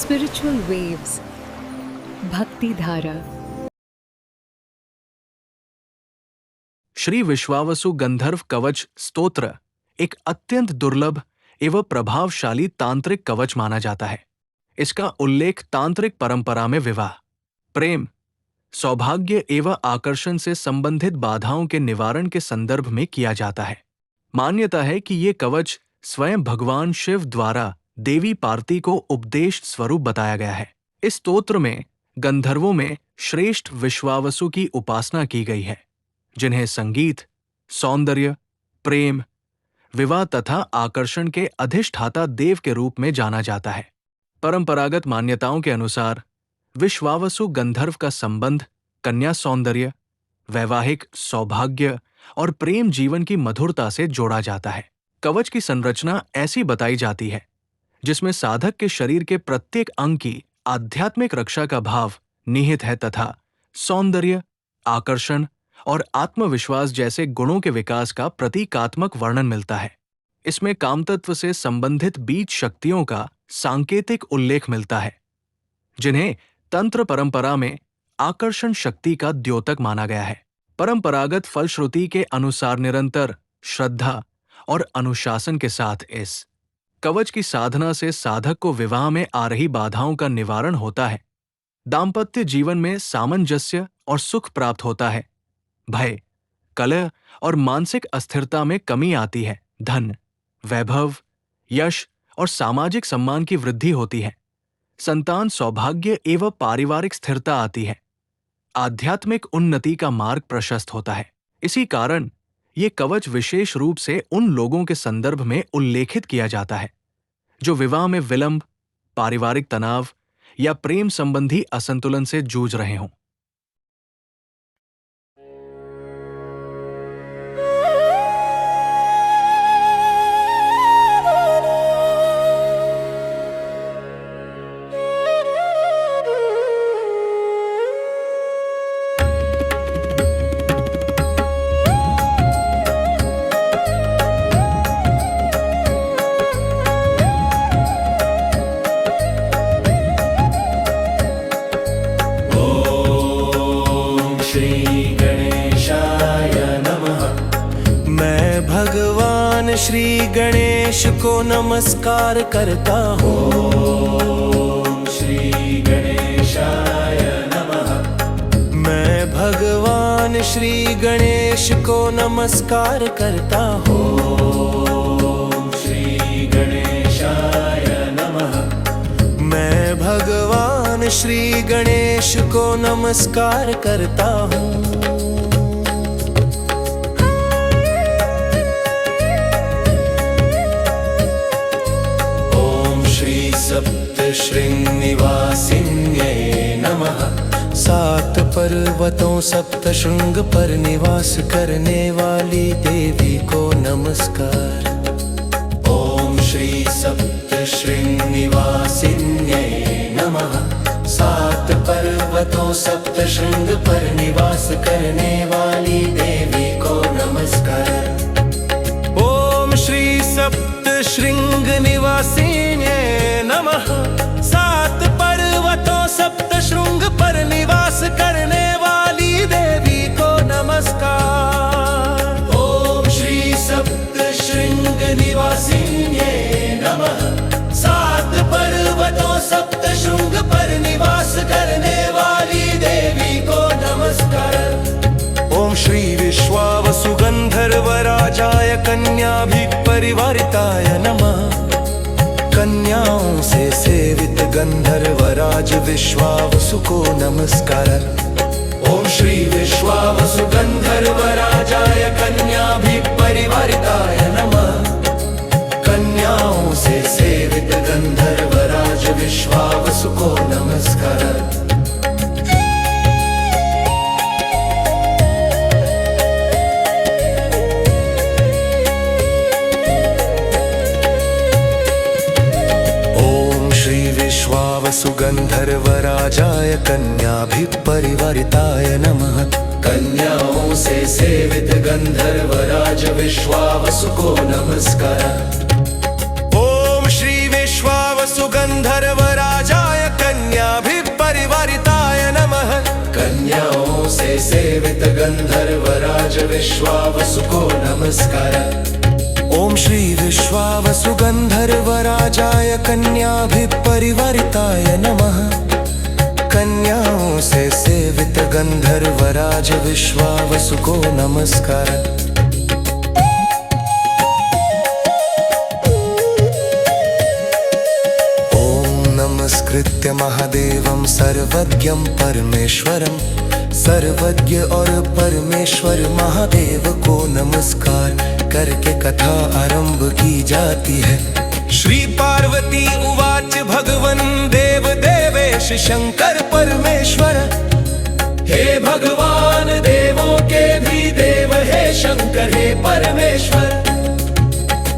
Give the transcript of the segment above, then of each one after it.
Spiritual waves. Bhakti Dhara. Shri Vishvavasu गंधर्व कवच स्तोत्र एक अत्यंत दुर्लभ एवं प्रभावशाली तांत्रिक कवच माना जाता है। इसका उल्लेख तांत्रिक परंपरा में विवाह, प्रेम, सौभाग्य एवं आकर्षण से संबंधित बाधाओं के निवारण के संदर्भ में किया जाता है। मान्यता है कि ये कवच स्वयं भगवान शिव द्वारा देवी पार्वती को उपदेश स्वरूप बताया गया है। इस स्तोत्र में गंधर्वों में श्रेष्ठ विश्वावसु की उपासना की गई है, जिन्हें संगीत, सौंदर्य, प्रेम, विवाह तथा आकर्षण के अधिष्ठाता देव के रूप में जाना जाता है। परंपरागत मान्यताओं के अनुसार विश्वावसु गंधर्व का संबंध कन्या सौंदर्य, वैवाहिक सौभाग्य और प्रेम जीवन की मधुरता से जोड़ा जाता है। कवच की संरचना ऐसी बताई जाती है जिसमें साधक के शरीर के प्रत्येक अंग की आध्यात्मिक रक्षा का भाव निहित है तथा सौंदर्य, आकर्षण और आत्मविश्वास जैसे गुणों के विकास का प्रतीकात्मक वर्णन मिलता है। इसमें कामतत्व से संबंधित बीज शक्तियों का सांकेतिक उल्लेख मिलता है, जिन्हें तंत्र परंपरा में आकर्षण शक्ति का द्योतक माना गया है। परंपरागत फलश्रुति के अनुसार निरंतर श्रद्धा और अनुशासन के साथ इस कवच की साधना से साधक को विवाह में आ रही बाधाओं का निवारण होता है, दाम्पत्य जीवन में सामंजस्य और सुख प्राप्त होता है, भय, कलह और मानसिक अस्थिरता में कमी आती है, धन, वैभव, यश और सामाजिक सम्मान की वृद्धि होती है, संतान सौभाग्य एवं पारिवारिक स्थिरता आती है, आध्यात्मिक उन्नति का मार्ग प्रशस्त होता है। इसी कारण ये कवच विशेष रूप से उन लोगों के संदर्भ में उल्लेखित किया जाता है जो विवाह में विलंब, पारिवारिक तनाव या प्रेम संबंधी असंतुलन से जूझ रहे हों। भगवान श्री गणेश को नमस्कार करता हूँ। श्री गणेशाय नमः। मैं भगवान श्री गणेश को नमस्कार करता हूँ। श्री गणेशाय नमः। मैं भगवान श्री गणेश को नमस्कार करता हूँ। सप्त शृंग निवासिन्यै नमः। सात पर्वतों सप्त शृंग पर निवास करने वाली देवी को नमस्कार। ओम श्री सप्त शृंग निवासिन्यै नमः। सात पर्वतों सप्त शृंग पर निवास करने वाली देवी को नमस्कार। ओम श्री सप्त शृंग निवासिन्यै नमः। सात पर्वतों सप्त शृंग पर निवास करने वाली देवी को नमस्कार। ओम श्री सप्त शृंग निवासिन्यै नमः। सात पर्वतों सप्त शृंग पर निवास करने वाली देवी को नमस्कार। ओम श्री विश्वावसु गंधर्व राजाय कन्याभिः परिवारिताय नमः। कन्याओं से सेवित गंधर्व राज विश्वावसु को नमस्कार। ओम श्री विश्वावसु गंधर्व राजाय कन्याभिः परिवारिताय नमः। कन्याओं से सेवित गंधर्व राज विश्वावसु को नमस्कार। विश्वावसु गंधर्व राजाय कन्याभिः परिवारिताय नमः। कन्याओं से सेवित गंधर्व राज विश्वावसु को नमस्कार। ओम श्री विश्वावसु गंधर्व राजाय सेवित गंधर्वराज विश्वावसु को नमस्कार। ओम श्री विश्वावसु गंधर्वराजाय कन्याभिपरिवर्ताय नमः। कन्याओं से सेवित गंधर्वराज विश्वावसु को नमस्कार। नमस्कृत्य महादेवं सर्वज्ञं परमेश्वरं। सर्वज्ञ और परमेश्वर महादेव को नमस्कार करके कथा आरंभ की जाती है। श्री पार्वती उवाच भगवन् देव देवेश शंकर परमेश्वर। हे भगवान देवों के भी देव हे शंकर हे परमेश्वर।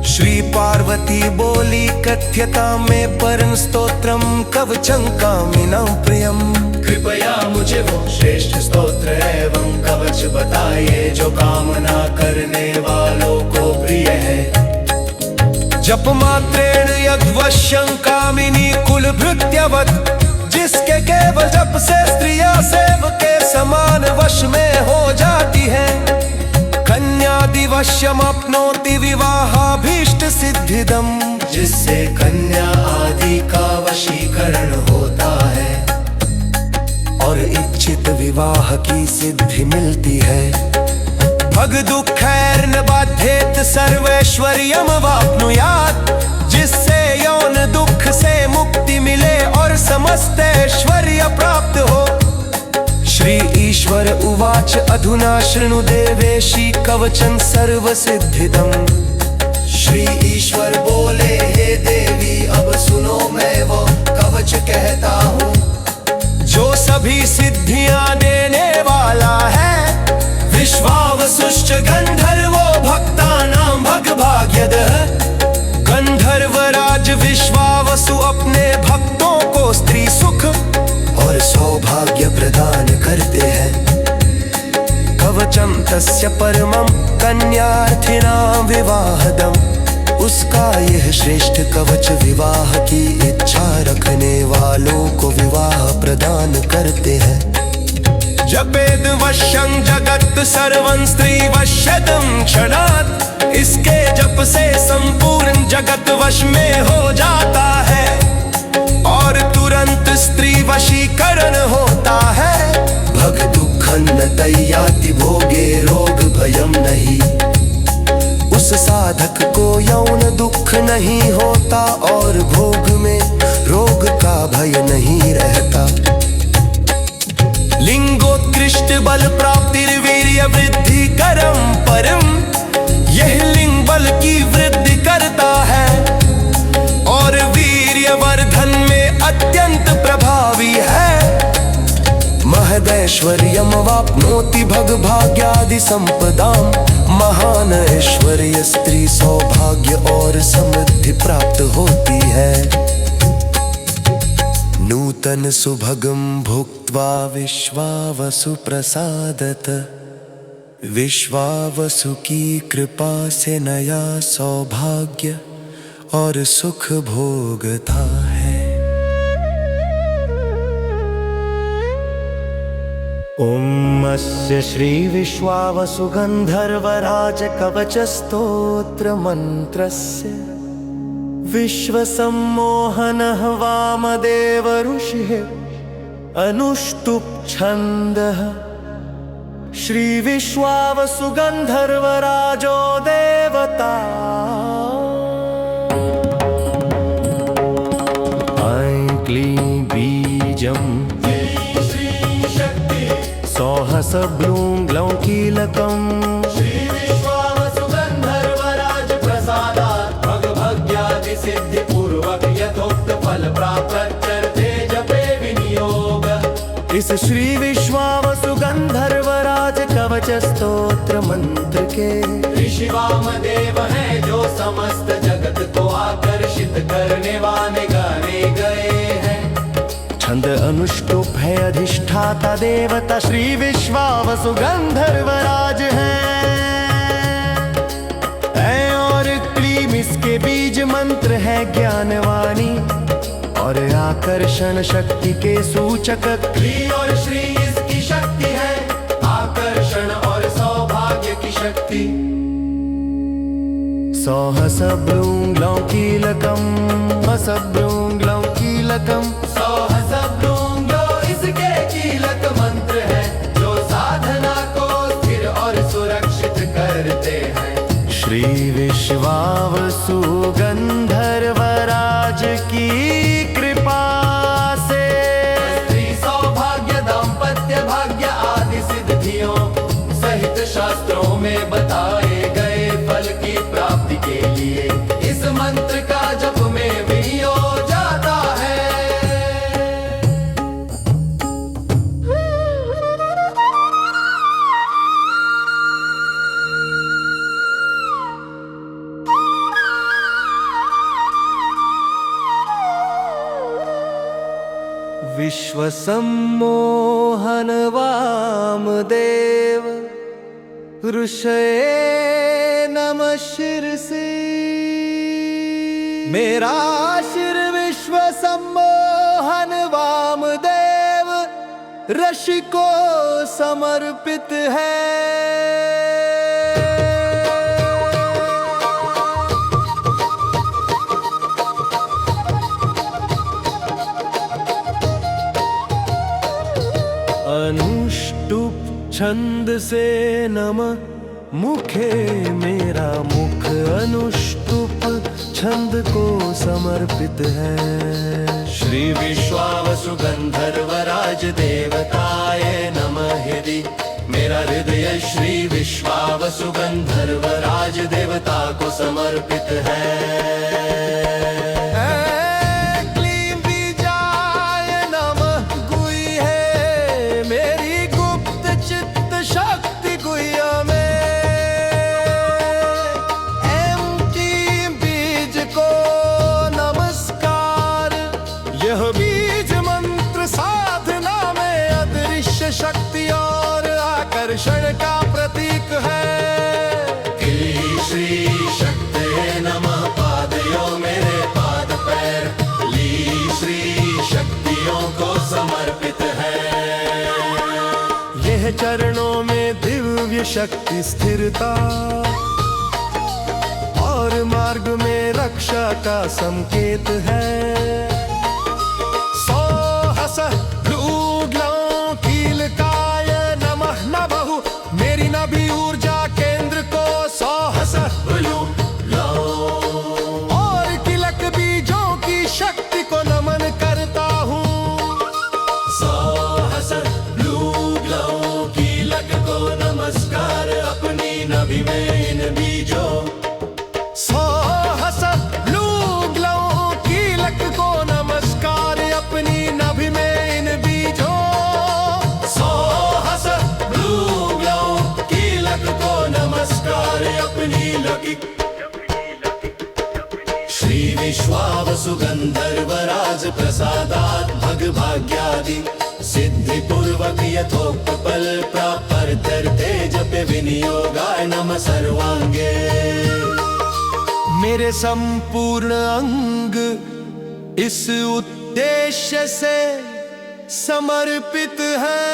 श्री पार्वती बोली कथ्यता में परम स्तोत्रम कवचं कामिनां प्रियम। कृपया मुझे वो श्रेष्ठ स्तोत्र एवं कवच बताइए जो कामना करने वालों को प्रिय है। जप मात्रेण यद्वश्यं कामिनी कुलभृत्यवत्। जिसके केवल जप से स्त्रियां सेव के समान वश में हो जाती है। कन्यादिवश्यमप्नोति विवाहाभीष्ट सिद्धिदम्। जिससे कन्या आदि का वशीकरण होता है और इच्छित विवाह की सिद्धि मिलती है। भग दुःखैर्न बाध्येत सर्वैश्वर्यम् वाप्नुयात्। जिससे यौन दुख से मुक्ति मिले और समस्त ऐश्वर्य प्राप्त हो। श्री ईश्वर उवाच अधुना शृणु देवेशी कवचं सर्वसिद्धिदम्। श्री ईश्वर बोले हे देवी अब सुनो मैं वो कवच कहता हूँ जो सभी सिद्धियां देने वाला है। विश्वावसुश्च गंधर्वो भक्तानां भगभाग्यदः। गंधर्वराज विश्वावसु अपने भक्तों को स्त्री सुख और सौभाग्य प्रदान करते हैं। कवचम तस्य परमं कन्यार्थिनां विवाहदम्। उसका यह श्रेष्ठ कवच विवाह की इच्छा रखने वालों को विवाह प्रदान करते हैं। जपेद वश्यं जगत् सर्वं स्त्री वश्यदं क्षणात्। इसके जप से संपूर्ण जगत वश में हो जाता है और तुरंत स्त्री वशीकरण होता है। भग दुःखं न तैयाति भोगे रोग भयं नहीं। उस साधक को यौन दुख नहीं होता और भोग में रोग का भय नहीं रहता। लिंगोत्कृष्ट बल प्राप्तिर्वीर्य वृद्धि करम परम। यह लिंग बल की वृद्धि करता है और वीर्यवर्धन में अत्यंत प्रभावी है। महदैश्वर्यम वाप्नोति भगभाग्यादि संपदाम्। महान ऐश्वर्य स्त्री सौभाग्य और समृद्धि प्राप्त होती है। नूतन सुभगं भुक्त्वा विश्वावसु प्रसादत। विश्वावसु की कृपा से नया सौभाग्य और सुख भोगता है। ओम अस्य श्री विश्वावसु गंधर्वराज कवच स्तोत्र मंत्रस्य विश्वसम्मोहनः वामदेव ऋषिः अनुष्टुप् छन्दः। श्री विश्वावसु गंधर्वराजो देवता। ऐं क्लीं बीजम् सौहसब्लूं ग्लौं कीलकम्। श्री विश्वावसु गंधर्वराज प्रसादात् भगभाग्यादि सिद्धि पूर्वक यथोक्त फल प्राप्त्यर्थे जपे विनियोग। इस श्री विश्वावसु गंधर्वराज कवच स्तोत्र मंत्र के ऋषि वामदेव हैं जो समस्त जगत को आकर्षित करने वाले गाने गए हैं। छंद अनुष्टुप है अधिष्ठाता देवता श्री विश्वावसु गंधर्वराज हैं। और क्लीम इसके बीज मंत्र है ज्ञानवाणी और आकर्षण शक्ति के सूचक। क्ली और श्री इसकी शक्ति है सहस्रभृङ्ग्लौ कीलकम् सहस्रभृङ्ग्लौ कीलकम् सहस्रभृङ्ग्लौ इसके कीलक मंत्र है जो साधना को स्थिर और सुरक्षित करते हैं। श्री विश्वावसु गंधर्वराज की कृपा से स्त्री सौभाग्य दाम्पत्य भाग्य आदि सिद्धियों सहित शास्त्रों में बताए गए फल की प्राप्ति के लिए इस मंत्र का जप में विनियो जाता है। विश्व सम्मोहन वामदेव ऋषये नमः शिरसे। मेरा शिर विश्व सम्मोहन वामदेव ऋषि को समर्पित है। अनुष्टुप छंद से नमः मुखे मेरा मुख अनुष्टुप छंद को समर्पित है। श्री विश्वावसु गंधर्वराज देवताय नमः हृदि मेरा हृदय श्री विश्वावसु गंधर्वराज देवता को समर्पित है। शक्ति और आकर्षण का प्रतीक है। श्री शक्ति नमः पादयो मेरे पाद पैर ली श्री शक्तियों को समर्पित है। यह चरणों में दिव्य शक्ति स्थिरता और मार्ग में रक्षा का संकेत है। मेरी नभी ऊर्जा केंद्र को और किलक बीजों की शक्ति को नमन करता हूँ। कीलक को नमस्कार अपनी नभी में इन बीजों कीलक को नमस्कार अपनी नभी में इन बीजों नमस्कार अपनी लकी। श्री विश्वावसु गंधर्वराज प्रसादात भग भाग्यादि सिद्धि पूर्वक यथोक्त फल प्राप्त्यर्थे जपे विनियोगाय नमः सर्वांगे। मेरे संपूर्ण अंग इस उद्देश्य से समर्पित है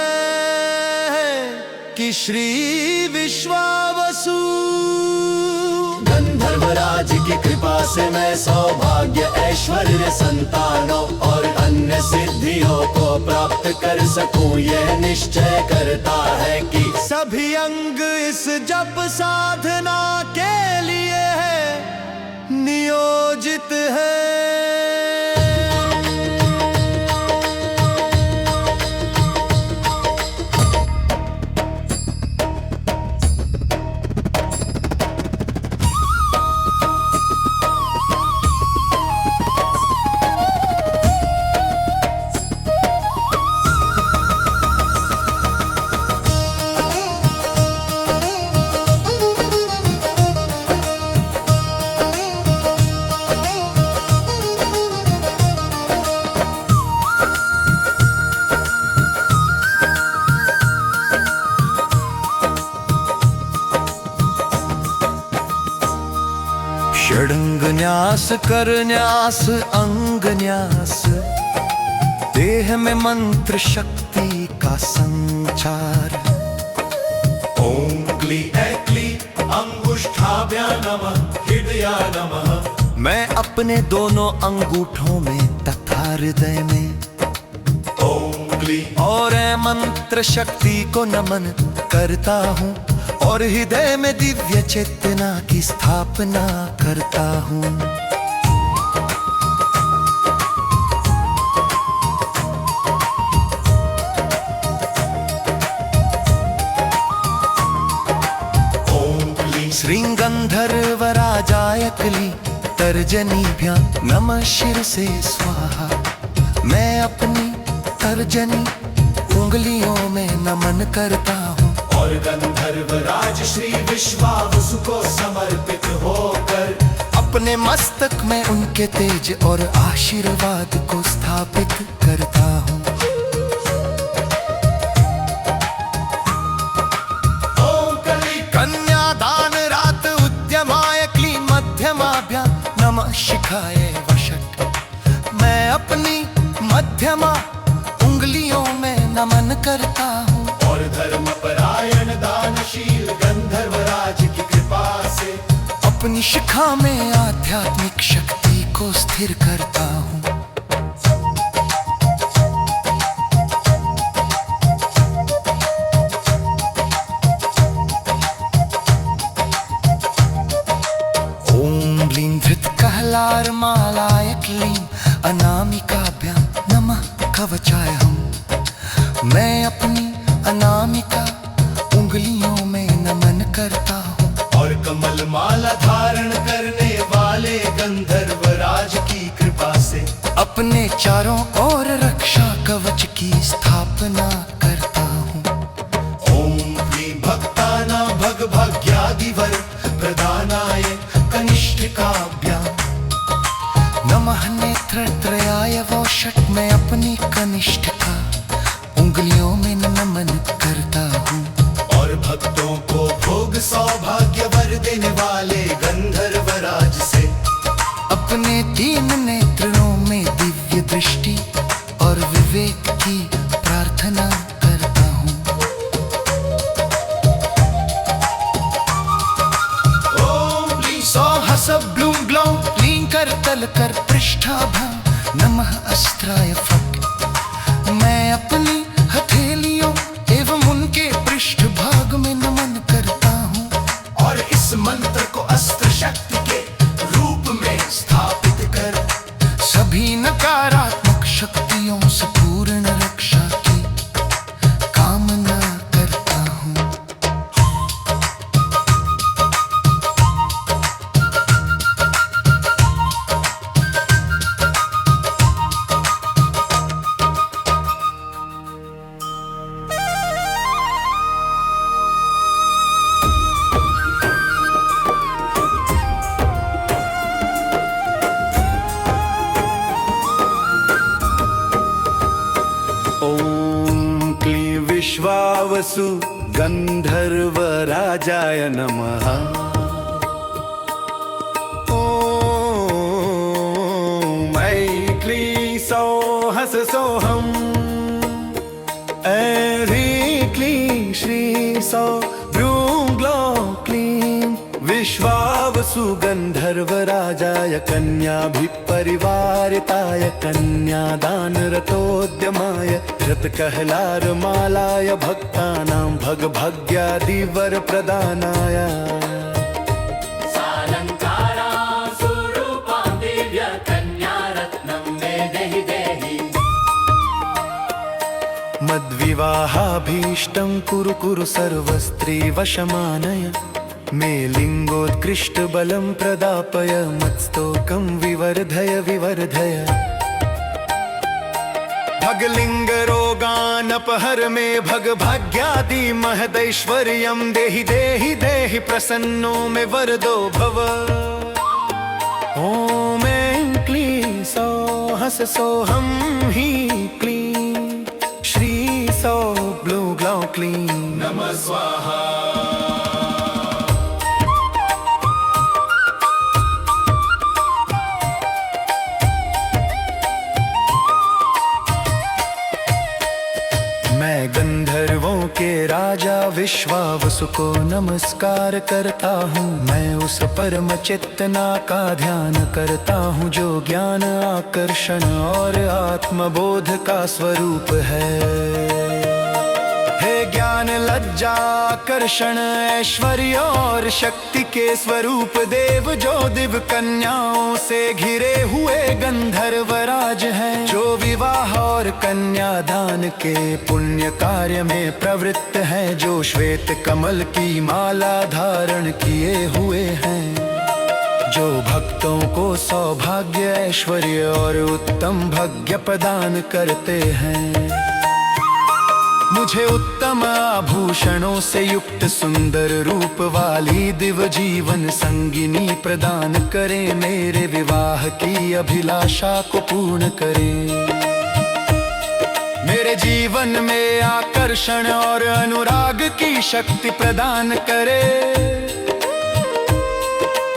कि श्री विश्वावसु गंधर्वराज की कृपा से मैं सौभाग्य ऐश्वर्य संतानों और अन्य सिद्धियों को प्राप्त कर सकूं। यह निश्चय करता है कि सभी अंग इस जप साधना के लिए है नियोजित है। न्यास कर न्यास अंग न्यास देह में मंत्र शक्ति का संचार। ओम क्ली ऐ क्ली अंगुष्ठाभ्यां नमः हृदय हृदया नमः। मैं अपने दोनों अंगूठों में तथा हृदय में ओम क्लीं और मंत्र शक्ति को नमन करता हूँ और हृदय में दिव्य चेतना की स्थापना करता हूँ। श्रीगंधर्वराजाय क्लीं तर्जनीभ्यां नमः शिरसे स्वाहा। मैं अपनी तर्जनी उंगलियों में नमन करता हूँ और गंधर्वराज श्री विश्वावसु को समर्पित होकर अपने मस्तक में उनके तेज और आशीर्वाद को स्थापित करता हूँ। नमः शिखाय वषट् मैं अपनी मध्यमा उंगलियों में नमन करता हूँ और धर्मपरायण दानशील गंधर्वराज की कृपा से अपनी शिखा में आध्यात्मिक शक्ति को स्थिर करता हूँ। मालाय क्लीं अनामिकाभ्यां नमः कवचाय हम। मैं अपनी अनामिका उंगलियों में नमन करता हूँ और कमल माला धारण करने वाले गंधर्वराज की कृपा से अपने चारों ओर रक्षा कवच की स्थापना करता हूँ। ओम क्लीं भक्तानां भग भाग्यादिवर प्रदानाय कनिष्ठिकाभ्यां नमः नेत्रत्रयाय वषट् मैं अपनी कनिष्ठिका उंगलियों में नमन करता हूँ और भक्तों को भोग सौभाग्य वर देने वाले गंधर्वराज से अपने तीन नेत्रों में दिव्य दृष्टि और विवेक की प्रार्थना करता हूँ। ओम क्लीं सौः ब्लूं ग्लौं क्लीं करतल कर पृष्ठाभ्यां नमः अस्त्राय फट् मैं अपनी हथेलियों एवं उनके पृष्ठ भाग में नमन करता हूँ और इस मंत्र को अस्त्र शक्ति के रूप में स्थापित कर सभी नकारात्मक शक्तियों से पूर्ण रक्षा की कामना करता हूँ। ओम क्लीं विश्वावसु गंधर्वराजाय नमः। ओम ऐं क्लीं सौः सोऽहम् ऐं ह्रीं क्लीं श्रीं सौः भ्रूं ग्लौं क्लीं विश्वावसु गंधर्वराजाय कन्याभिपरिवारिताय कन्यादानरतोद्यमाय रत्कहलारमालाय भक्तानां भगभाग्यादिवर प्रदानाय मद्विवाहाभीष्टं कुरु कुरु सर्वस्त्रीवशमानय मे लिङ्गोत्कृष्टबलं प्रदापय मत्स्तोकं विवर्धय विवर्धय भगलिङ्गरोगानपहर मे भगभाग्यादि महदैश्वर्यं देहि देहि देहि प्रसन्नो मे वरदो भव। ॐ ऐं क्लीं सौः सोऽहं ह्रीं क्लीं श्रीं सौः ब्लूं ग्लौं क्लीं नमः स्वाहा। मैं गंधर्व गंधर्वों के राजा विश्वावसु को नमस्कार करता हूँ। मैं उस परम चेतना का ध्यान करता हूँ जो ज्ञान, आकर्षण और आत्मबोध का स्वरूप है। हे ज्ञान, लज्जा, आकर्षण, ऐश्वर्य और शक्ति के स्वरूप देव, जो दिव्य कन्याओं से घिरे हुए गंधर्वराज हैं, जो विवाह और कन्यादान के पुण्य कार्य में प्रवृत्त हैं, जो श्वेत कमल की माला धारण किए हुए हैं, जो भक्तों को सौभाग्य, ऐश्वर्य और उत्तम भाग्य प्रदान करते हैं। मुझे उत्तम आभूषणों से युक्त सुंदर रूप वाली दिव्य जीवन संगिनी प्रदान करें, मेरे विवाह की अभिलाषा को पूर्ण करें, मेरे जीवन में आकर्षण और अनुराग की शक्ति प्रदान करें,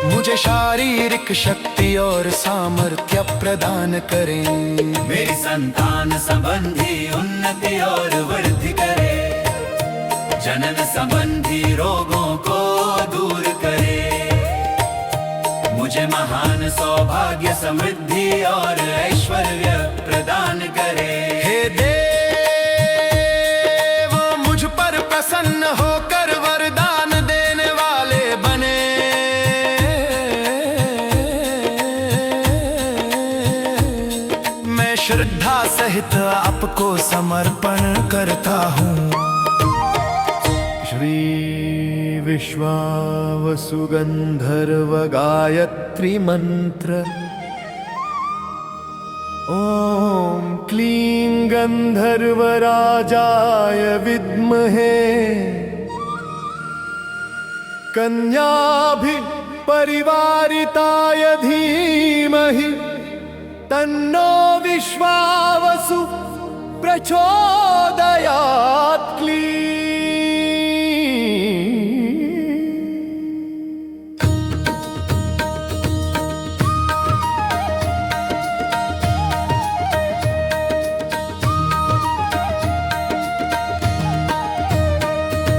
मुझे शारीरिक शक्ति और सामर्थ्य प्रदान करें, मेरी संतान संबंधी उन्नति और वृद्धि करे, जनन संबंधी रोगों को दूर करे, मुझे महान सौभाग्य, समृद्धि और ऐश्वर्य प्रदान करे। हे देव, मुझ पर प्रसन्न होकर वरदान देने वाले बने, श्रद्धा सहित आपको समर्पण करता हूँ। श्री विश्वावसु गंधर्व गायत्री मंत्र। ओम क्लीं गंधर्व राजाय विद्महे कन्याभि परिवारिताय धीमहि तन्नो विश्वावसु प्रचोदयात्।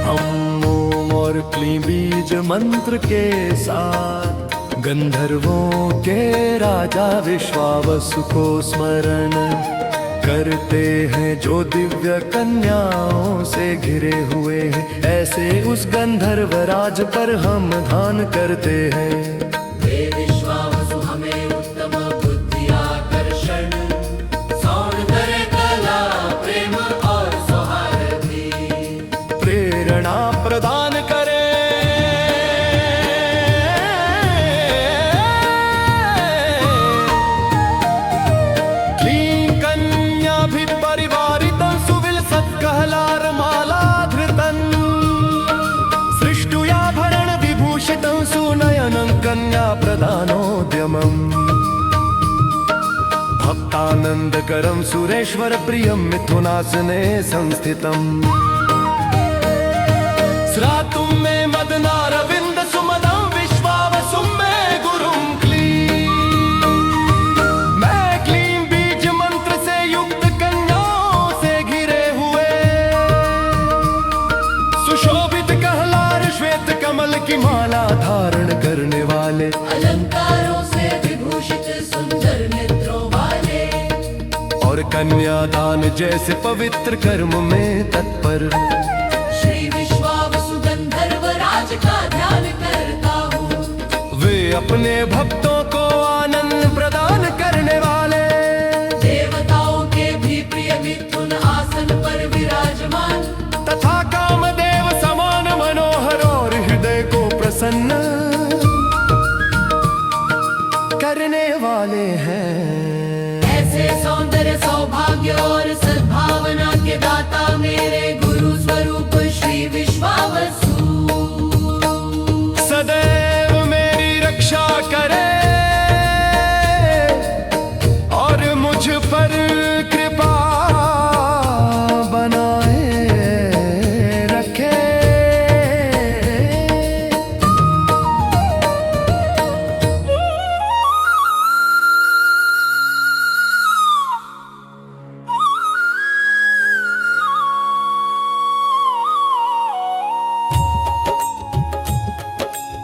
हम ओम और क्लीं बीज मंत्र के साथ गंधर्वों के राजा विश्वावसु को स्मरण करते हैं, जो दिव्य कन्याओं से घिरे हुए हैं, ऐसे उस गंधर्व राज पर हम ध्यान करते हैं। हे विश्वावसु, हमें उत्तम बुद्धि, आकर्षण, सौंदर्य, कला, प्रेम और सौहार्द की प्रेरणा प्रदान करें। कन्या प्रदानोद्यमम् भक्तानन्दकरं सुरेश्वर प्रियं मिथुनासने संस्थितम् स्रातुं मे मदनारविन्द सुमदं विश्वावसुं मे गुरुं क्लीं। मैं क्लीं बीज मंत्र से युक्त कन्याओं से घिरे हुए सुशोभित कहलार श्वेत कमल की माला धारण करने वाले, अलंकारों से विभूषित सुंदर नेत्रों वाले और कन्यादान जैसे पवित्र कर्म में तत्पर, श्री विश्वावसु गंधर्व राज का ध्यान करता हूँ। वे अपने भक्तों को आनंद प्रदान करने वाले, देवताओं के भी प्रिय मिथुन आसन पर विराजमान, तथा कामदेव समान मनोहर और हृदय को प्रसन्न करने वाले हैं। ऐसे सौंदर्य, सौभाग्य और सद्भावना के दाता मेरे गुरु स्वरूप श्री विश्वावसु सदैव मेरी रक्षा करे।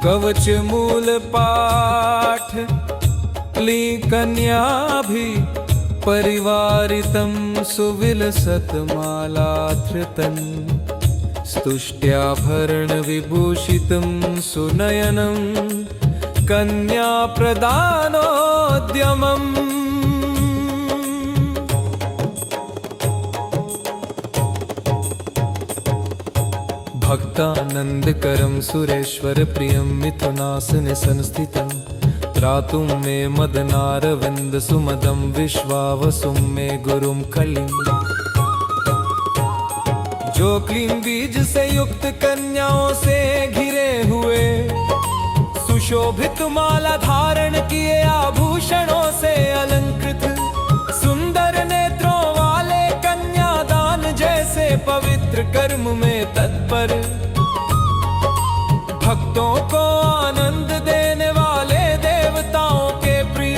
कवच मूल पाठ ली कन्या भी परिवारितं सुविलसतमालाधृतं स्तुष्ट्याभरण विभूषितं सुनयनं कन्या प्रदानोद्यमम् भक्तानन्दकरं सुरेश्वर प्रियं मिथुनासने संस्थितं त्रातुं मे मदनारविन्द सुमदं विश्वावसुं मे गुरुं कलिं जो क्लीं बीज से युक्त कन्याओं से घिरे हुए सुशोभित माला धारण किए आभूषणों से अलंकृत सुंदर नेत्रों वाले कन्यादान जैसे पवित्र कर्म में तत्पर भक्तों को आनंद देने वाले देवताओं के प्रिय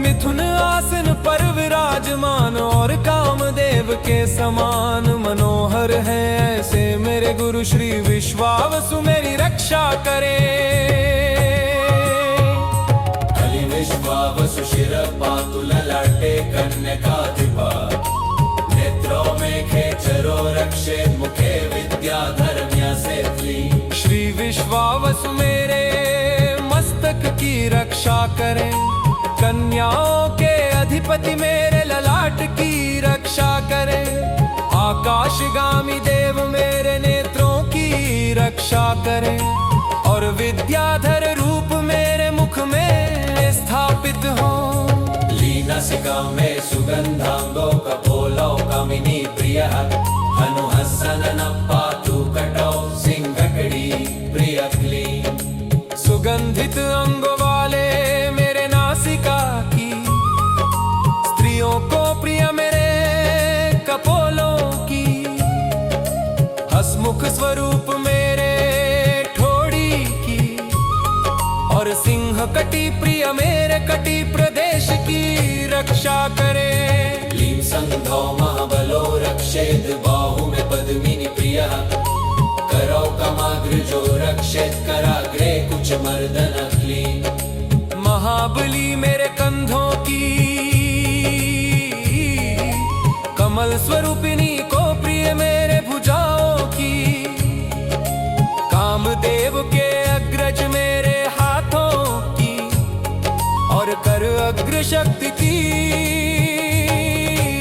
मिथुन आसन पर विराजमान और कामदेव के समान मनोहर हैं ऐसे मेरे गुरु श्री विश्वावसु मेरी रक्षा करें। विश्वावसु शिर पातु ललाटे कन्यकाधिपा नेत्रों में खेचरो रक्षे मुखे विद्या धर्म्या से फ्ली। श्री विश्वावसु मेरे मस्तक की रक्षा करें कन्याओं के अधिपति मेरे ललाट की रक्षा करें आकाशगामी देव मेरे नेत्रों की रक्षा करें और विद्याधर रूप मेरे मुख में स्थापित हो। लीनासिका में सुगंधांगो कपोलो कामिनी प्रियः हनुहस्सन पातु कटौ सिंहकड़ी प्रिय क्ली। सुगंधित अंगों वाले मेरे नासिका की स्त्रियों को प्रिय मेरे कपोलों की हसमुख स्वरूप मेरे ठोड़ी की और सिंह कटी प्रिय मेरे कटी प्रदेश की रक्षा करे। क्लीं संधौ महाबलो रक्षेद बाहु में पद्मिनी प्रियः करौ कमाग्रजो रक्षेत कराग्रे कुछ मर्दन क्ली। महाबली मेरे कंधों की कमल स्वरूपिणी को प्रिय मेरे भुजाओं की कामदेव के अग्रज मेरे हाथों की और कर अग्र शक्ति की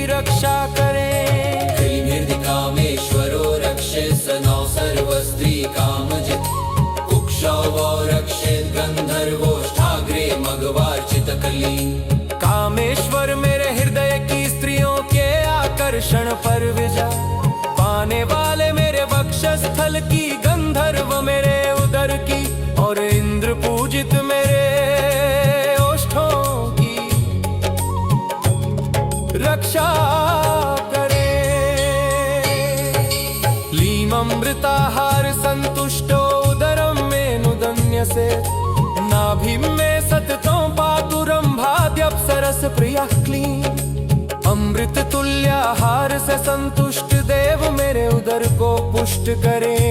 रक्षा करे। कामेश्वरो रक्षे सनौ सर्वस्त्री कामजित कुक्षौ रक्षेत गंधर्वोष्ठाग्रे मगवार्चित कली। कामेश्वर मेरे हृदय की स्त्रियों के आकर्षण पर विजय पाने वाले मेरे वक्षस्थल की गंधर्व मेरे उदर की और इंद्र पूजित मेरे ओष्ठों की रक्षा करे। लीममृताहार संतुष्टो उदरम में नुदन्य से नाभि में सततों पातुरंभाद्यप्सरस प्रिया क्ली। अमृत तुल्याहार से संतुष्ट देव मेरे उदर को पुष्ट करें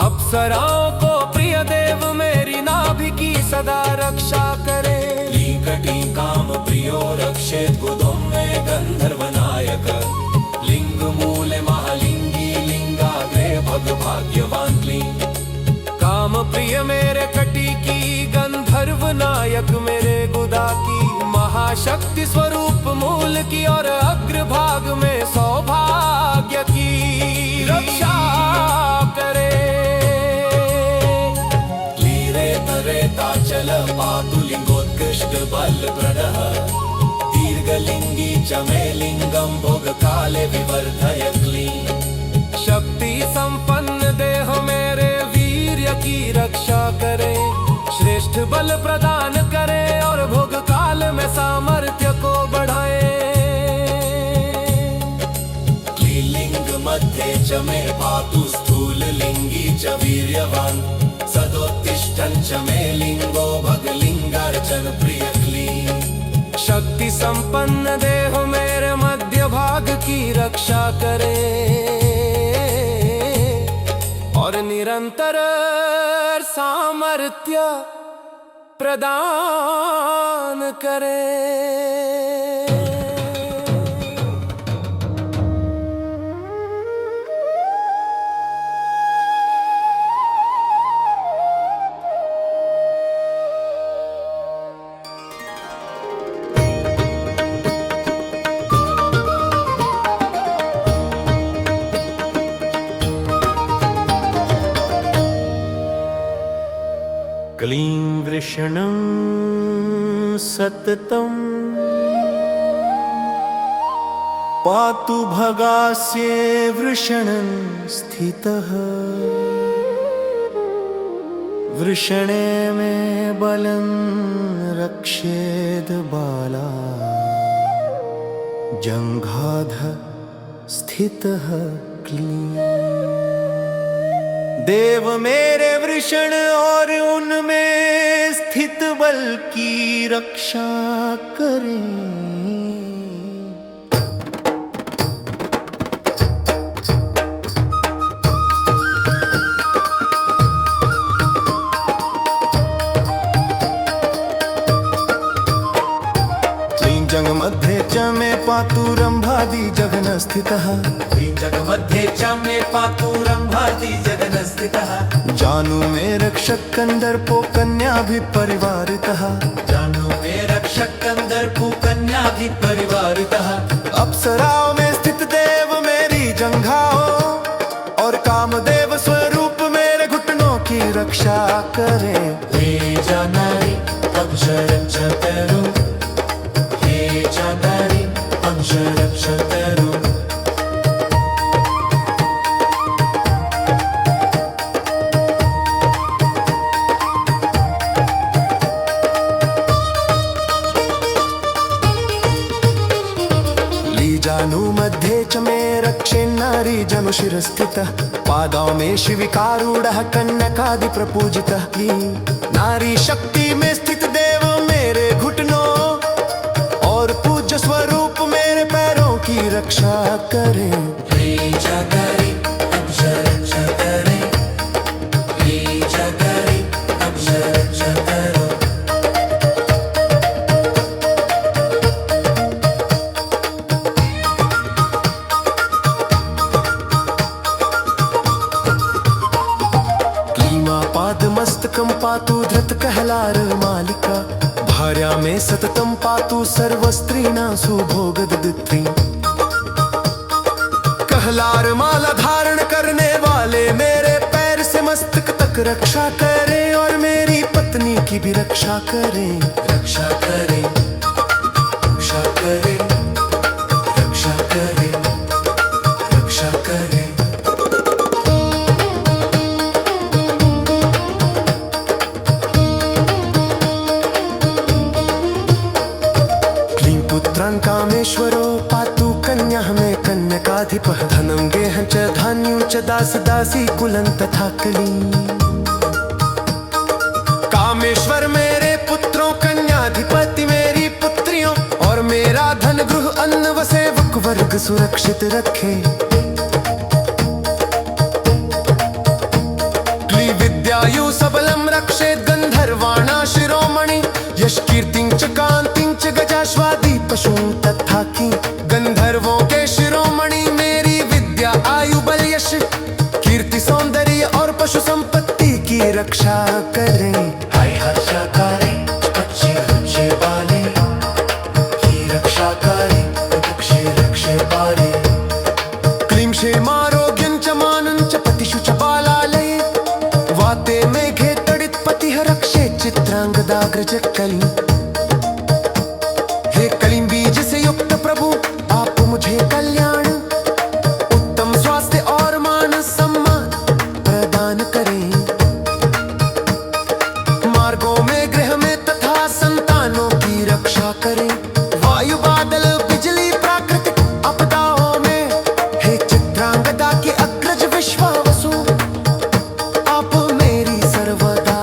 अप्सराओं को प्रिय देव मेरी नाभि की सदा रक्षा करे। लीकटी काम प्रियो रक्षेत गुदों में गंधर्व नायक लिंग मूले महालिंगी लिंगाग्रे भग भाग्यवान क्ली। काम प्रिय मेरे कटी की गंधर्व नायक मेरे गुदा की महाशक्ति स्वरूप मूल की और अग्रभाग में सौभाग्य की रक्षा करे। लीरे तरेता चल पातु लिंगोत्कृष्ट बल प्रदः दीर्घलिंगी चमे लिंगम भोग काले विवर्धय क्ली। शक्ति संपन्न देह मेरे वीर्य की रक्षा करे श्रेष्ठ बल प्रदान करे और भोग काल में सामर्थ्य को बढ़ाए। लिंग मध्य च मे पातु स्थूल लिंगी च वीर्यवान सदोत्तिष्ठन् च मे लिंगो भगलिंगार्चन प्रिय क्ली। शक्ति संपन्न देह मेरे मध्य भाग की रक्षा करे और निरंतर सामर्थ्य प्रदान करे। क्लीं वृषणं सततं पातु भगास्ये वृषणं स्थितः। वृषणे मे बलं रक्षेद बाला जङ्घाध स्थितः क्लीं। देव मेरे वृषण और उनमें स्थित बल की रक्षा करें। जग मध्ये च मे पातु रंभादि जगन स्थितः। जग मध्ये च मे पातु रंभादि जगन स्थितः। जानु मे रक्षक कंदर्पो कन्याभिपरिवारितः। जानु मे रक्षक कंदर्पो कन्याभिपरिवारितः। अप्सराओं में स्थित देव मेरी जंघाओं और कामदेव स्वरूप मेरे घुटनों की रक्षा करें। हे जानरी अक्षरक्षतरु, हे जानरी अक्षरक्षतरु। जानु मध्ये च मे रक्षे नारी जनु शिरस्थितः। पादों में शिविकारूढ़ः कन्यकादि प्रपूजितः। नारी शक्ति में स्थित देव मेरे घुटनों और पूज्य स्वरूप मेरे पैरों की रक्षा करें। हे जानरी अक्षरक्षतरु, हे जानरी अक्षरक्षतरु। पादमस्तकं पातु धृत कहलार मालिका। भार्या में सततं पातु सर्वस्त्रीणां सुभोगददित्री। कहलार माला धारण करने वाले मेरे पैर से मस्तक तक रक्षा करे और मेरी पत्नी की भी रक्षा करे। रक्षा करे, रक्षा करे, रक्षा करे, रक्षा करे। कामेश्वरो पातु कन्या में कन्यकाधिपः। धनं गेहं च धान्यं च दास दासी कुलं तथा कलीं। कामेश्वर मेरे पुत्रों कन्याधिपति मेरी पुत्रियों और मेरा धन गृह अन्न व सेवक वर्ग सुरक्षित रखे। क्ली विद्यायु सबलं रक्षेत् गंधर्वाणा शिरोमणि। यश कीर्तिं च कांतिं च गजाश्वादि पशु तथा की। गंधर्वों के शिरोमणि मेरी विद्या आयु बल यश कीर्ति सौंदर्य और पशु संपत्ति की रक्षा करें। हाय हर्षकारी पक्षी रक्षे बाले, की रक्षा करे पक्षी रक्षे बाले। क्लीं क्षेमारोग्यं च मानं च पतिषु च बालालये। वाते मेघे तडित पतिः रक्षे चित्रांगदाग्रजकली। हे कलिं बीज से युक्त प्रभु आप मुझे कल्याण उत्तम स्वास्थ्य और मान सम्मान प्रदान करें। मार्गों में गृह में तथा संतानों की रक्षा करें। वायु बादल बिजली प्राकृतिक आपदाओं में हे चित्रांगदा के अग्रज विश्वावसु आप मेरी सर्वदा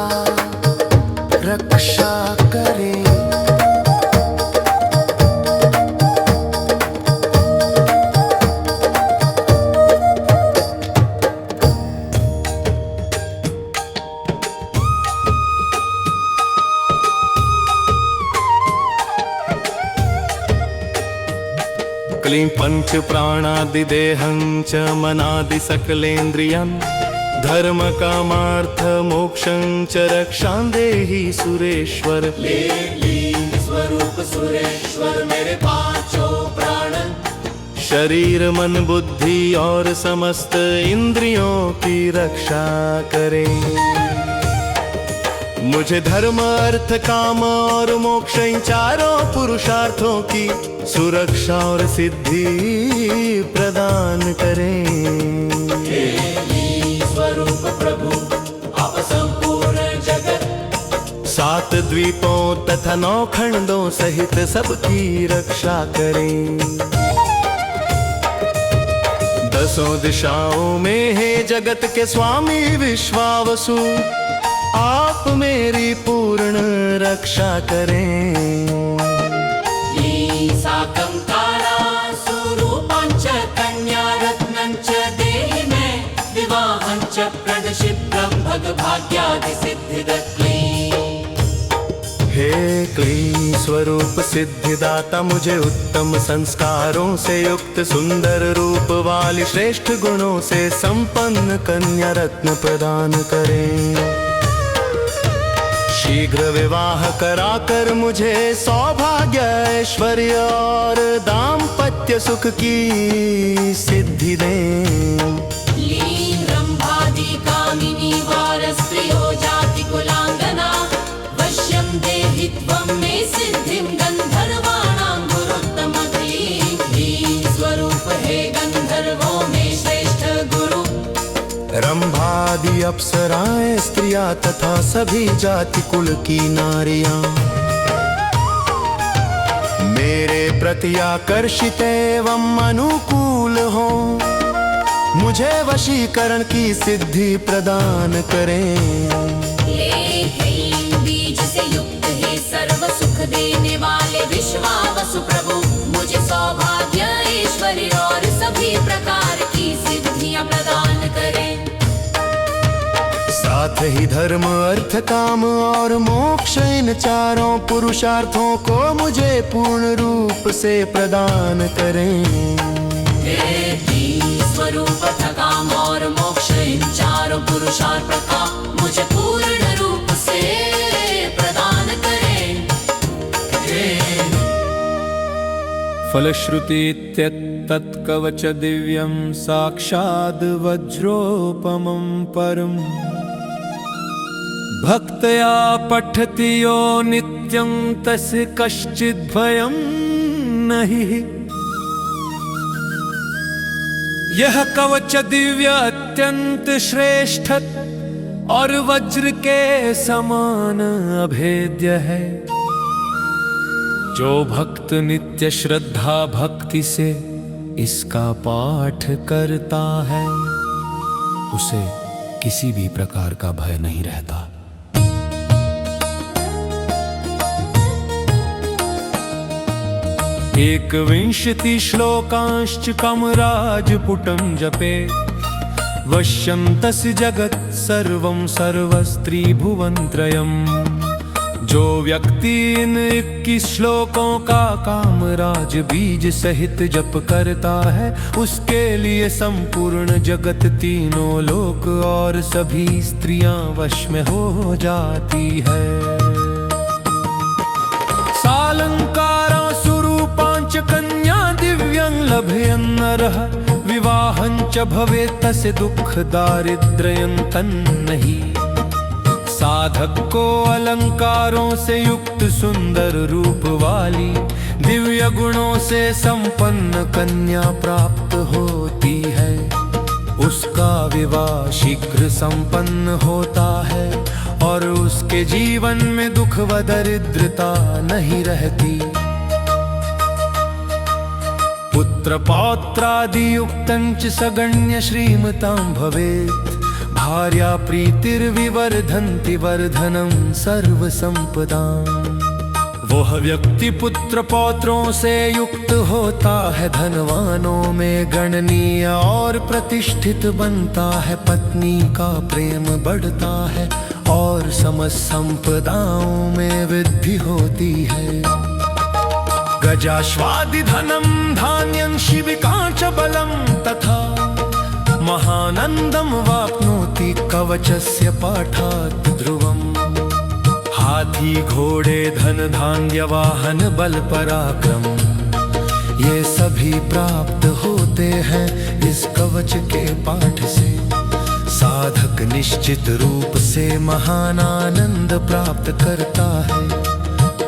रक्षा करें। क्लीं पंच प्राणादिदेहं च मनादि सकलेन्द्रियं धर्म कामार्थ मोक्षं च रक्षां देहि सुरेश्वर। ले लीन स्वरूप सुरेश्वर मेरे पांचों प्राण, शरीर मन बुद्धि और समस्त इंद्रियों की रक्षा करें। मुझे धर्म अर्थ काम और मोक्ष इन चारों पुरुषार्थों की सुरक्षा और सिद्धि प्रदान करें। हे लीन स्वरूप प्रभु आप संपूर्ण जगत, 7 द्वीपों तथा 9 खंडों सहित सबकी रक्षा करें। 10 दिशाओं में है जगत के स्वामी विश्वावसु, आप मेरी पूर्ण रक्षा करें। साकं कारासुरूपाञ्च कन्यारत्नञ्च देहि मे विवाहञ्च प्रणशिप्रं भगभाग्यादिसिद्धिदक्ली। हे क्लीं स्वरूप सिद्धिदाता, मुझे उत्तम संस्कारों से युक्त सुंदर रूप वाली श्रेष्ठ गुणों से संपन्न कन्या रत्न प्रदान करें। शीघ्र विवाह कराकर मुझे सौभाग्य ऐश्वर्य और दाम्पत्य सुख की सिद्धि दें। लीन रंभादि कामिनी वार स्त्रियो जाति कुलांगना, वश्यं देहि त्वं मे सिद्धिं गंधर्वाणां गुरुत्तमक्लीं। लीन स्वरूप हे गंधर्वों में श्रेष्ठ गुरु, रंभादि अप्सराएं स्त्रियां तथा सभी जाति कुल की नारियां मेरे प्रति आकर्षित एवं अनुकूल हो, मुझे वशीकरण की सिद्धि प्रदान करें। बीज से युक्त है सर्व सुख देने वाले विश्वावसु प्रभु, मुझे सौभाग्य ऐश्वर्य और सभी प्रकार की सिद्धियां प्रदान करें। साथ ही धर्म अर्थ काम और मोक्ष इन चारों पुरुषार्थों को मुझे पूर्ण रूप से प्रदान करें। हे स्वरूप काम और मोक्ष इन चारों पुरुषार्थ का मुझे पूर्ण रूप से प्रदान करें। फलश्रुति तत्कवच दिव्यं साक्षाद् वज्रोपमं परम्, भक्तया पठति यो नित्यं तस्य कश्चिद् भयं नहि। यह कवच दिव्य अत्यंत श्रेष्ठ और वज्र के समान अभेद्य है। जो भक्त नित्य श्रद्धा भक्ति से इसका पाठ करता है, उसे किसी भी प्रकार का भय नहीं रहता। एकविंशति श्लोकांश्च कमराजपुटं जपे, वश्यं तस्य जगत् सर्वं सर्वस्त्रिभुवनत्रयम्। जो व्यक्ति इन 21 श्लोकों का कामराज बीज सहित जप करता है, उसके लिए संपूर्ण जगत, तीनों लोक और सभी स्त्रियां वश में हो जाती है। सालंकारा सुरूपांच कन्या दिव्यं लभयन् नरः, विवाहं च भवेत् तस्य दुःख दारिद्र्यं तन्नहि। साधक को अलंकारों से युक्त सुंदर रूप वाली दिव्य गुणों से संपन्न कन्या प्राप्त होती है। उसका विवाह शीघ्र संपन्न होता है और उसके जीवन में दुख व दरिद्रता नहीं रहती। पुत्र पौत्रादि युक्तं च सगण्य श्रीमतां भवेत्, भार्या प्रीतिर्विवर्धन्ति वर्धनं सर्व संपदां। वह व्यक्ति पुत्र पौत्रों से युक्त होता है, धनवानों में गणनीय और प्रतिष्ठित बनता है। पत्नी का प्रेम बढ़ता है और समस्त संपदाओं में वृद्धि होती है। गजाश्वादिधनं धान्यं शिबिकां च बलं तथा महानन्दं वाप्नोति कवचस्य पाठात् ध्रुवम् हाथी घोड़े धन धान्य वाहन बल पराक्रम ये सभी प्राप्त होते हैं इस कवच के पाठ से। साधक निश्चित रूप से महान आनंद प्राप्त करता है।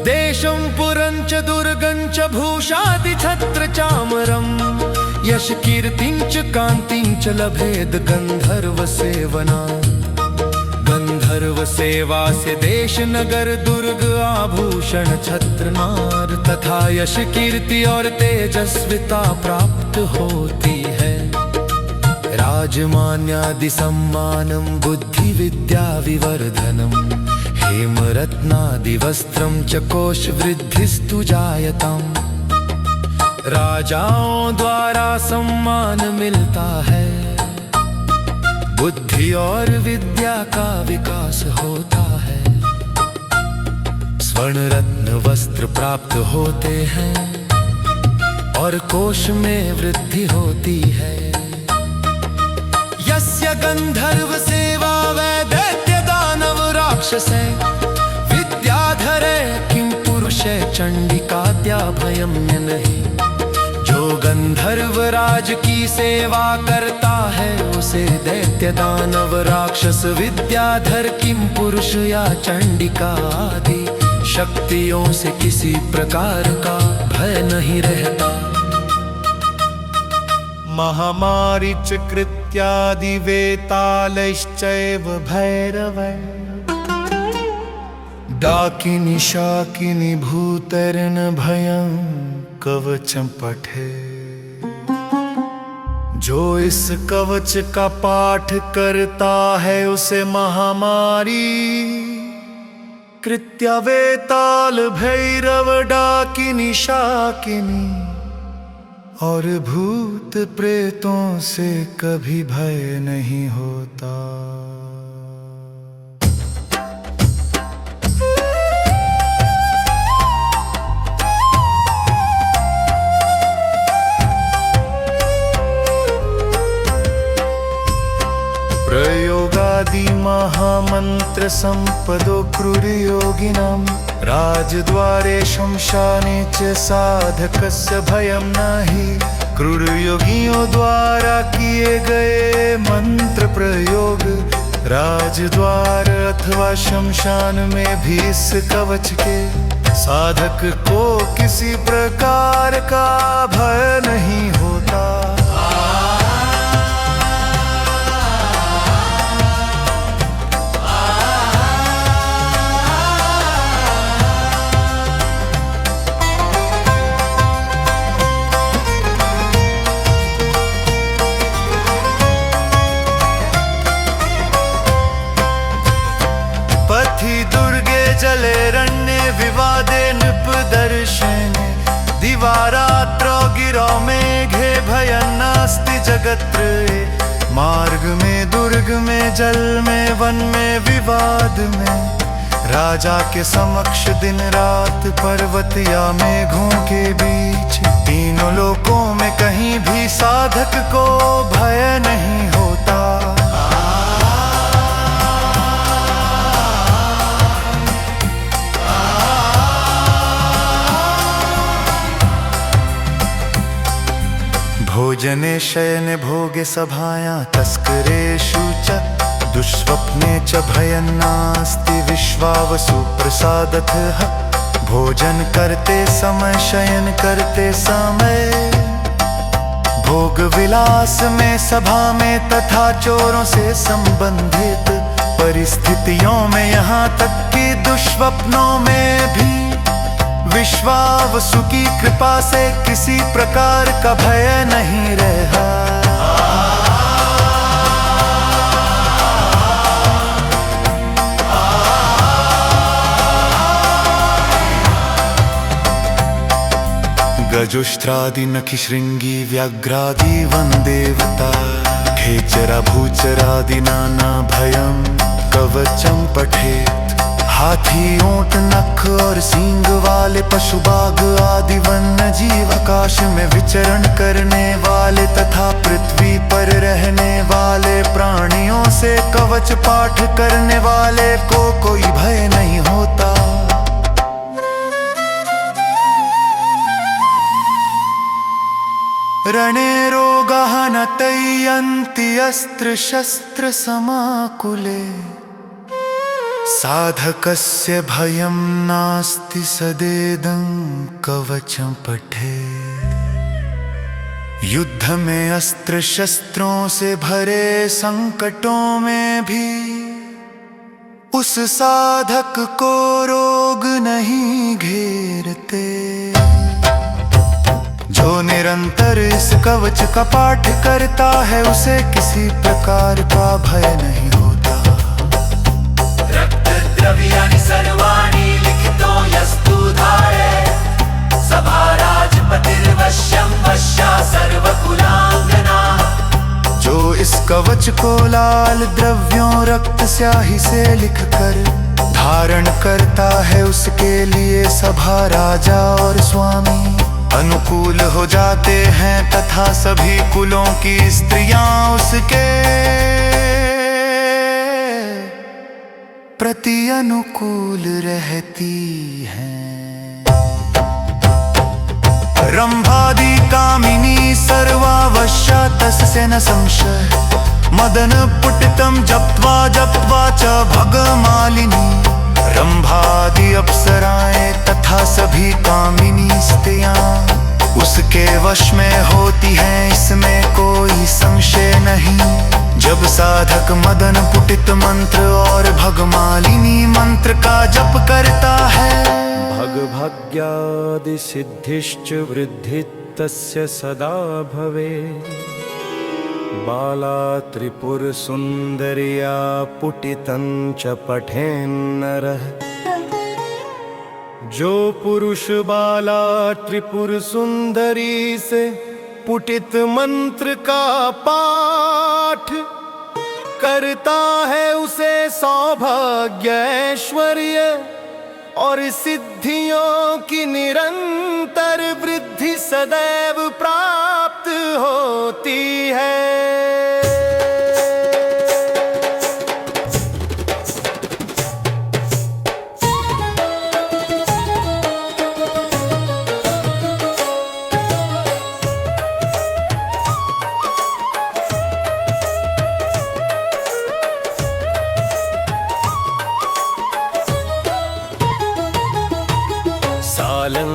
देशं पुरं च दुर्गं च भूषादि छत्र चामरं यश कीर्तिं च कान्तिं च लभेद गंधर्व सेवनात्। गंधर्व सेवा से देश नगर दुर्ग आभूषण छत्र नार तथा यश कीर्ति और तेजस्विता प्राप्त होती है। राजमान्यादि सम्मानं बुद्धि विद्या विवर्धनम् हेमरत्नादि वस्त्रं च कोश वृद्धिस्तु जायताम्। राजाओं द्वारा सम्मान मिलता है, बुद्धि और विद्या का विकास होता है। स्वर्ण रत्न वस्त्र प्राप्त होते हैं और कोश में वृद्धि होती है। यस्य गंधर्व सेवा वैदैत्य दानव राक्षस विद्याधरे किं पुरुषे चंडिकाद्या भयम नहीं। जो गंधर्व राज की सेवा करता है उसे दैत्य दानव राक्षस विद्याधर किम पुरुष या चंडिका आदि शक्तियों से किसी प्रकार का भय नहीं रहता। महामारीच कृत्यादि वेतालश्चैव भैरवै डाकिनी शाकिनी भूतर्न भयं कवचम पठे। जो इस कवच का पाठ करता है उसे महामारी कृत्या वेताल भैरव डाकिनी शाकिनी और भूत प्रेतों से कभी भय नहीं होता। प्रयोगादि महामंत्र संपदो क्रूरयोगिनां राजद्वारे शमशाने च साधकस्य भयं नहि। क्रूरयोगियों द्वारा किए गए मंत्र प्रयोग राजद्वार अथवा शमशान में भी इस कवच के साधक को किसी प्रकार का भय नहीं होता। जले रण्ये विवादे नृपदर्शने दिवारात्रो गिरो मेघे भयं नास्ति जगत्त्रये। मार्ग में दुर्ग में जल में वन में विवाद में राजा के समक्ष दिन रात पर्वत या मेघों के बीच तीनों लोकों में कहीं भी साधक को भय नहीं होता। भोजने शयने भोगे सभायां तस्करेषु च दुष्स्वप्ने च भयं नास्ति विश्वावसु प्रसादतः। भोजन करते समय शयन करते समय भोग विलास में सभा में तथा चोरों से संबंधित परिस्थितियों में यहाँ तक कि दुष्स्वप्नों में भी विश्वावसु की कृपा से किसी प्रकार का भय नहीं रहा। गजुष्ट्रादि नखि शृंगी व्याघ्रादि वन्देवता खेचरा भूचरादि नाना भयं कवचं पठेत्। हाथी, ऊंट, नख और सींग वाले पशु, बाघ आदि वन्य जीव, आकाश में विचरण करने वाले तथा पृथ्वी पर रहने वाले प्राणियों से कवच पाठ करने वाले को कोई भय नहीं होता। रणे रोगाः न तय्यन्ति अस्त्र शस्त्र समाकुले, साधकस्य भयं नास्ति सदेदं कवचं पठे। युद्ध में अस्त्र शस्त्रों से भरे संकटों में भी उस साधक को रोग नहीं घेरते। जो निरंतर इस कवच का पाठ करता है उसे किसी प्रकार का भय नहीं होता। रक्तद्रव्याणि सर्वाणि लिखितो यस्तु धारे, सभाराजपतिर्वश्यं वश्या सर्वकुलांगना। जो इस कवच को लाल द्रव्यों रक्त स्याही से लिखकर धारण करता है उसके लिए सभा, राजा और स्वामी अनुकूल हो जाते हैं तथा सभी कुलों की स्त्रियां उसके प्रति अनुकूल रहती हैं। रंभादि कामिनी सर्वावश्या तस्य न संशय, मदन पुटितं जप्त्वा जप्त्वा च भगमालिनी। रंभादि अप्सराएं तथा सभी कामिनी स्त्रियां उसके वश में होती हैं, इसमें कोई संशय नहीं। जब साधक मदन पुटित मंत्र और भगमालिनी मंत्र का जप करता है, भगभाग्यादि सिद्धिश्च वृद्धि तस्य सदा भवे। बाला त्रिपुर सुंदरिया पुटितं च पठेन्नरः। जो पुरुष बाला त्रिपुर सुंदरी से पुटित मंत्र का पाठ करता है उसे सौभाग्य ऐश्वर्य और सिद्धियों की निरंतर वृद्धि सदैव प्राप्त होती है।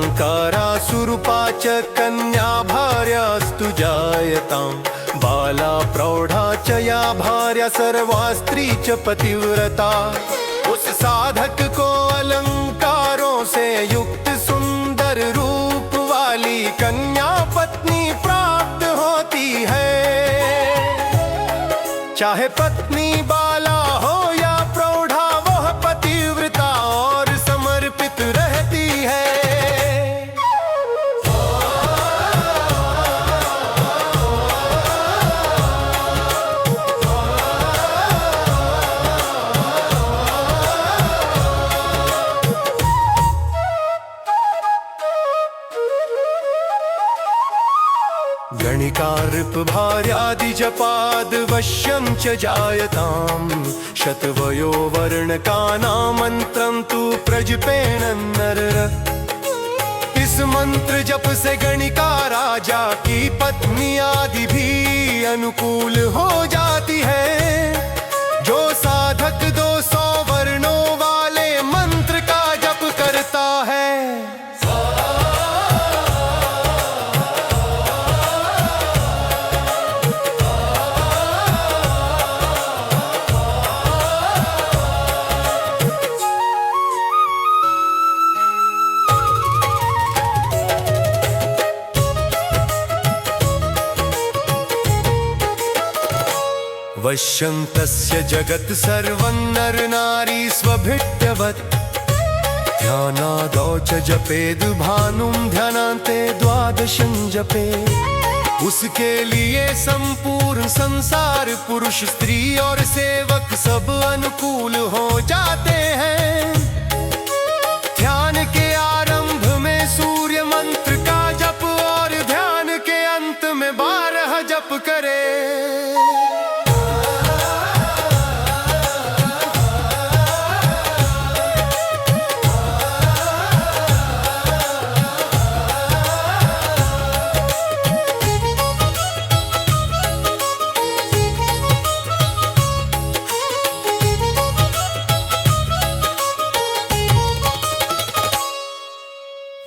सालंकारासुरूपा च कन्या भार्यास्तु जायतां, बाला प्रौढ़ा च या भार्या सर्वा स्त्री च पतिव्रता। उस साधक को अलंकारों से युक्त सुंदर रूप वाली कन्या पत्नी प्राप्त होती है। चाहे पत्नी बाला हो या प्रौढ़ा, वह पतिव्रता और समर्पित रहती है। गणिकार्प भार्यादि जपाद वश्यं च जायतां, शतवयो वर्णकानां मंत्रं तु प्रजपेन नरः। इस मंत्र जप से गणिका राजा की पत्नी आदि भी अनुकूल हो जाती है। जो साधक 200 वर्णों वाले मंत्र का जप करता है, वश्यं तस्य जगत् सर्वं नर नारी स्वभिट्यवत्। ध्यानादौ च जपेद भानुं ध्यानान्ते द्वादशं जपे। उसके लिए संपूर्ण संसार पुरुष स्त्री और सेवक सब अनुकूल हो जाते हैं। जप करे।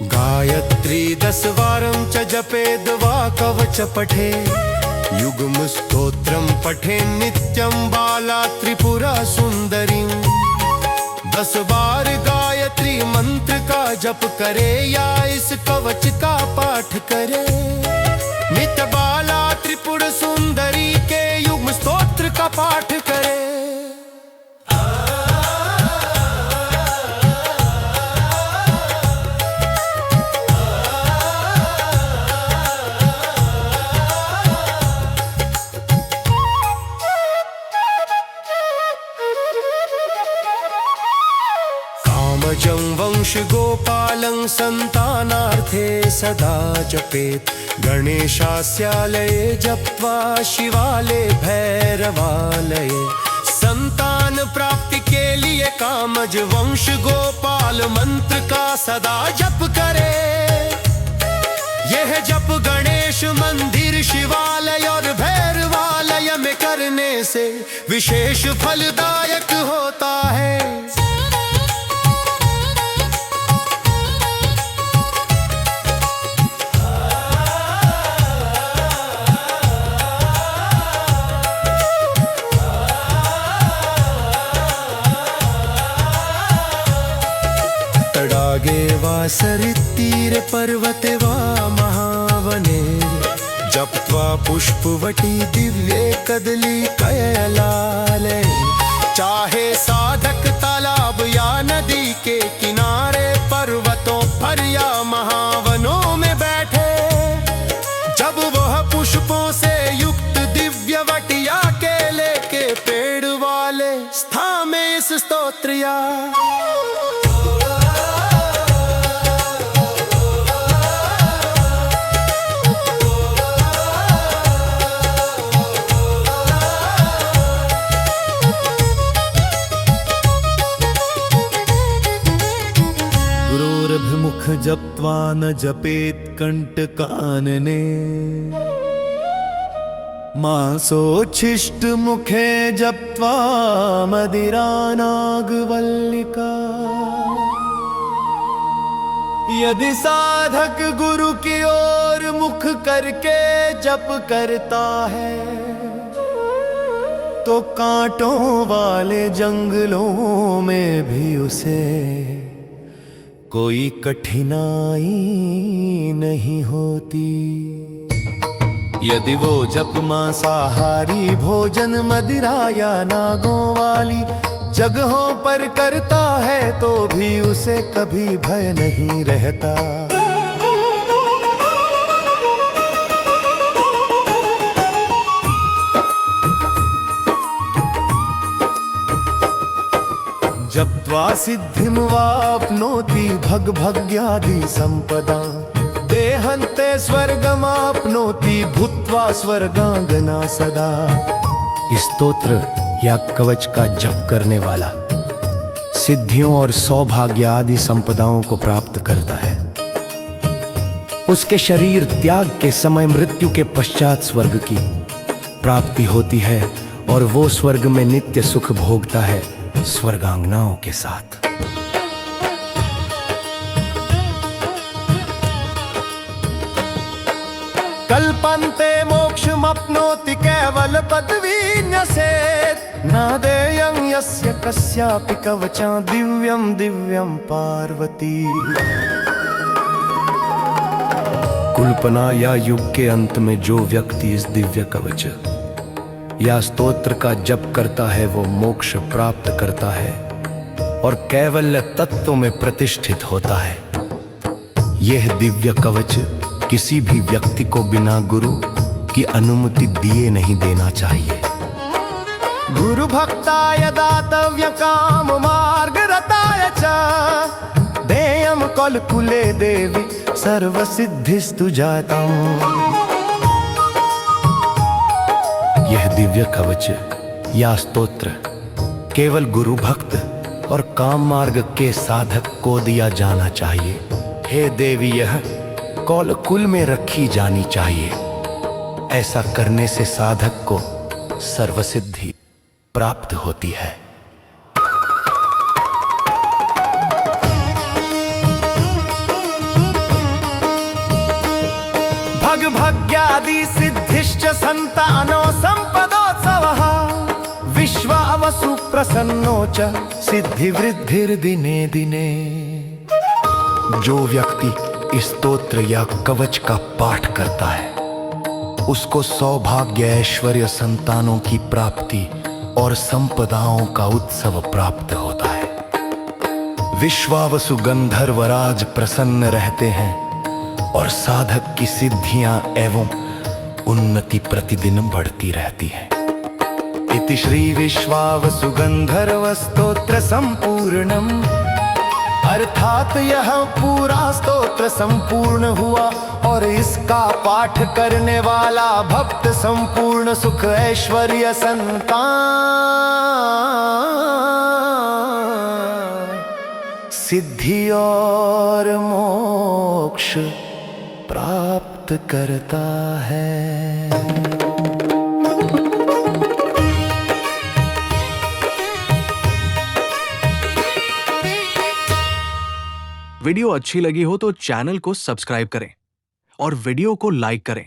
गायत्री 10 वारं च जपेद् वा कवच पठे युगम स्तोत्रम पठे नित्यं बाला त्रिपुरा सुंदरी। 10 बार गायत्री मंत्र का जप करे या इस कवच का पाठ करे। नित्य बाला त्रिपुर सुंदरी के युग्म स्तोत्र का पाठ करे। कामजं वंश गोपालं संतानार्थे सदा जपेत्। गणेशास्यालये जप्त्वा शिवालये भैरवालये। संतान प्राप्ति के लिए कामज वंश गोपाल मंत्र का सदा जप करे। यह जप गणेश मंदिर शिवालय और भैरवालय में करने से विशेष फलदायक होता है। तडागे वा सरित्तीरे पर्वते वा महावने। जप्त्वा पुष्पवटी दिव्ये कदली कयलाले। चाहे साधक तालाब या नदी के किनारे पर्वतों पर या महावनों में बैठे। जब वह पुष्पों से युक्त दिव्य वटिया केले के पेड़ वाले स्थान में इस स्तोत्र या मुख जप्त्वा न जपेत् कंटकानने। मांसोच्छिष्ट मुखे जप्त्वा मदिरा नागवल्लिका। यदि साधक गुरु की ओर मुख करके जप करता है तो कांटों वाले जंगलों में भी उसे कोई कठिनाई नहीं होती। यदि वो जप मांसाहारी भोजन मदिरा या नागों वाली जगहों पर करता है तो भी उसे कभी भय नहीं रहता। जप्त्वा सिद्धिं वाप्नोति भग भग्यादि संपदा। देहन्ते स्वर्गमाप्नोति भूत्वा स्वर्गांगना सदा। स्तोत्र या कवच का जप करने वाला सिद्धियों और सौभाग्य आदि संपदाओं को प्राप्त करता है। उसके शरीर त्याग के समय मृत्यु के पश्चात स्वर्ग की प्राप्ति होती है और वो स्वर्ग में नित्य सुख भोगता है स्वर्गांगनाओं के साथ। कल्पन्ते मोक्षमप्नोति केवल पदवी न्यसेत्। न देयं यस्य कस्यापि कवचं दिव्यं दिव्यं पार्वती। कुल्पना या युग के अंत में जो व्यक्ति इस दिव्य कवच या स्तोत्र का जप करता है वो मोक्ष प्राप्त करता है और कैवल्य तत्व में प्रतिष्ठित होता है। यह दिव्य कवच किसी भी व्यक्ति को बिना गुरु की अनुमति दिए नहीं देना चाहिए। गुरु भक्ताय दातव्य काम मार्ग रताय च। देयं कलकुले देवी सर्व सिद्धिस्तु जातम्। दिव्य कवच या स्तोत्र केवल गुरु भक्त और काम मार्ग के साधक को दिया जाना चाहिए। हे देवी, यह कौल कुल में रखी जानी चाहिए। ऐसा करने से साधक को सर्वसिद्धि प्राप्त होती है। भग भग्यादि सिद्धिश्च संतानो संपदोत्सवः विश्वावसु प्रसन्नो च सिद्धि वृद्धिर्दिने दिने। जो व्यक्ति इस स्तोत्र या कवच का पाठ करता है उसको सौभाग्य, ऐश्वर्य, संतानों की प्राप्ति और संपदाओं का उत्सव प्राप्त होता है। विश्वावसु गंधर्वराज प्रसन्न रहते हैं और साधक की सिद्धियां एवं उन्नति प्रतिदिन बढ़ती रहती है। इति श्री विश्वावसु गंधर्व स्तोत्र संपूर्णम, अर्थात यह पूरा स्तोत्र संपूर्ण हुआ और इसका पाठ करने वाला भक्त संपूर्ण सुख, ऐश्वर्य, संतान, सिद्धि और मोक्ष प्राप्त करता है। वीडियो अच्छी लगी हो तो चैनल को सब्सक्राइब करें और वीडियो को लाइक करें।